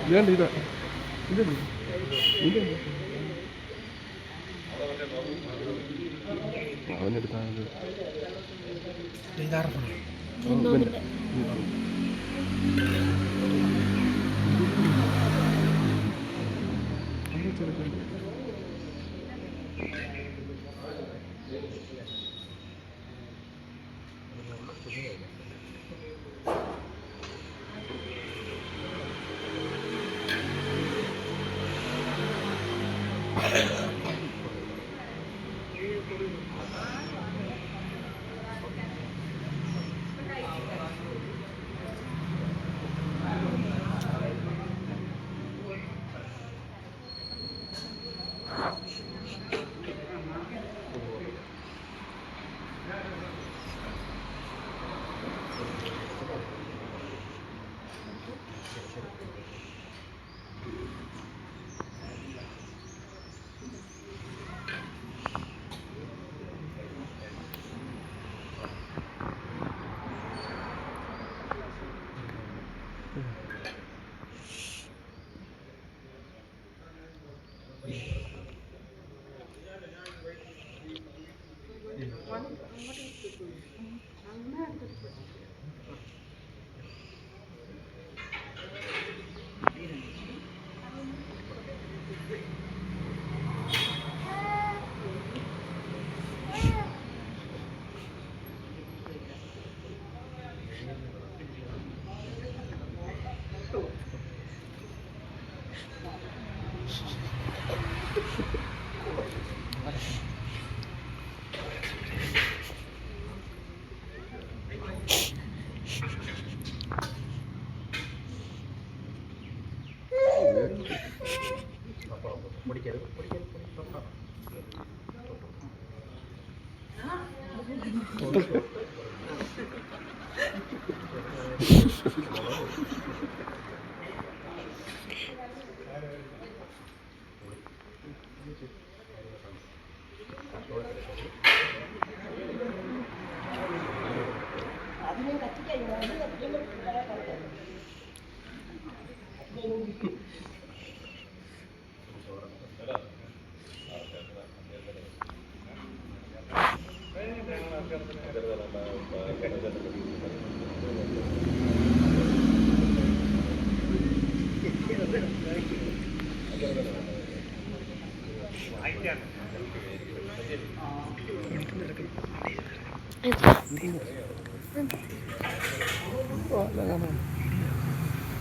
ഇതാണ്ട് ഇതാ ഇത് അവനെടുത്താണ്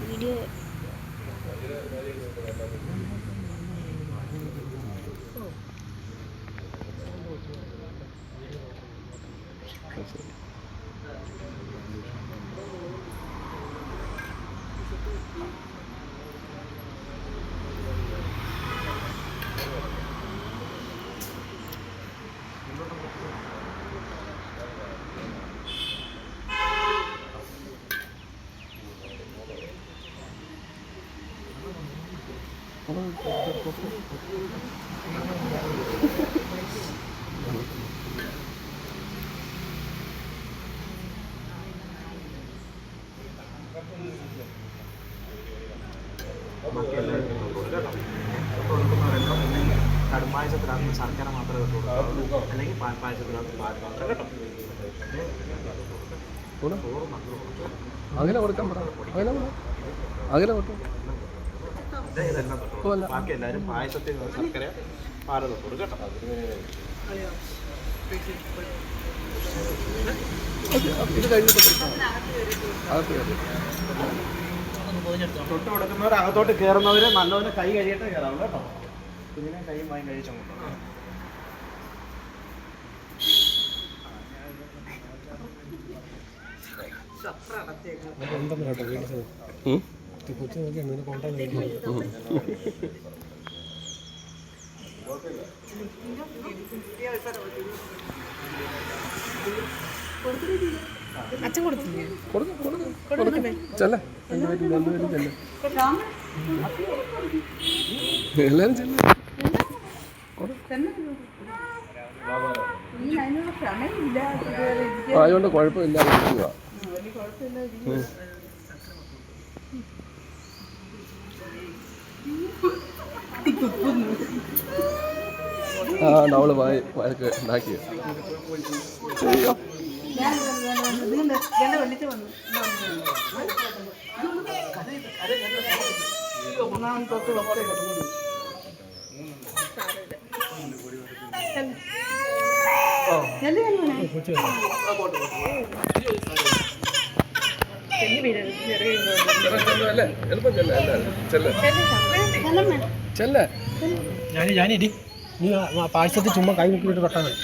വീഡിയോ കടുംപായസത്തിനകത്ത് ശർക്കര മാത്രമേ കിട്ടുള്ളൂ, അല്ലെങ്കിൽ പാൽപ്പായസത്തിനകത്ത് പാൽ മാത്രമേ കേട്ടോ. അങ്ങനെ കൊടുക്കാൻ പറ, അങ്ങനെ കൊടുക്കാം. ഇതെല്ലാം തൊട്ടു, ബാക്കി എല്ലാവരും പായസത്തിൽ ശർക്കര പാല് തൊട്ടു കേട്ടോ. ഇത് കഴിഞ്ഞിട്ട് തൊട്ട് കൊടുക്കുന്നവർ അകത്തോട്ട് കയറുന്നവർ നല്ലവരെ കൈ കഴിയട്ടെ കയറാവും കേട്ടോ. കുഞ്ഞിനെ കൈയും വാങ്ങി കഴിച്ചു കൊണ്ടുപോകും. കൊച്ചു നോക്കിയാണ് നിന്നെ കൊണ്ടാന്ന് അച്ഛൻ കൊടുത്തില്ലേ? ചെല്ലേ എല്ലാരും ചെല്ലേ. അതുകൊണ്ട് കുഴപ്പമില്ലാതെ ഇരിക്കുക. ആ അവള് വഴക്ക് ഉണ്ടാക്കി. അയ്യോ അല്ലേ എളുപ്പം ചെല്ല ചെല്ല ഞാനിടി നീ പാഴ്സത്തിൽ ചുമ്മാ കൈ നോക്കിയിട്ട് തൊട്ടാൽ മതി.